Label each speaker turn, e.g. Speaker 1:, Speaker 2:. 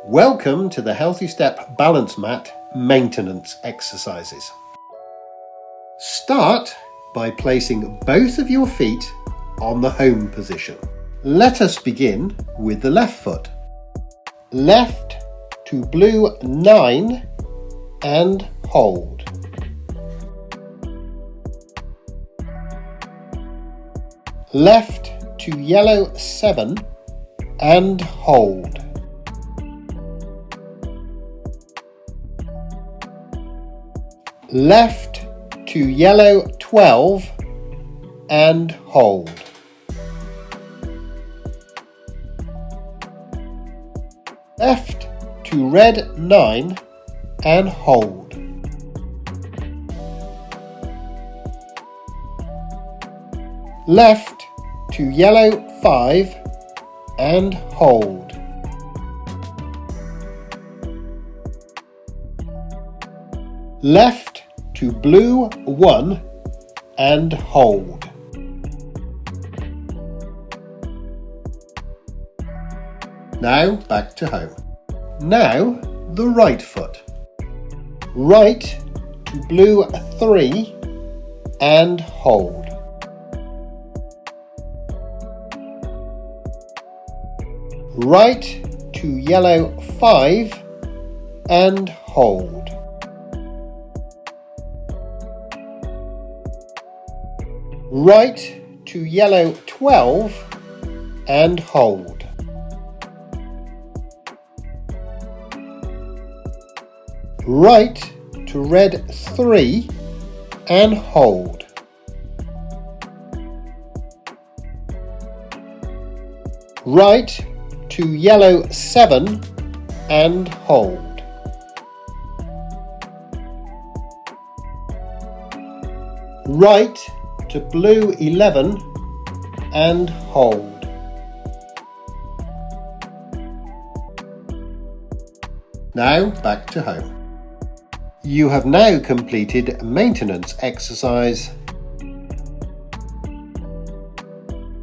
Speaker 1: Welcome to the HealthyStep Balance Mat maintenance exercises. Start by placing both of your feet on the home position. Let us begin with the left foot. Left to blue 9 and hold. Left to yellow 7 and hold. Left to yellow 12 and hold. Left to red 9 and hold. Left to yellow 5 and hold. Left to blue 1 and hold. Now back to home. Now the right foot. Right to blue 3 and hold. Right to yellow 5 and hold. Right to yellow 12 and hold. Right to red 3 and hold. Right to yellow 7 and hold. Right to blue 11 and hold. Now back to home. You have now completed maintenance exercise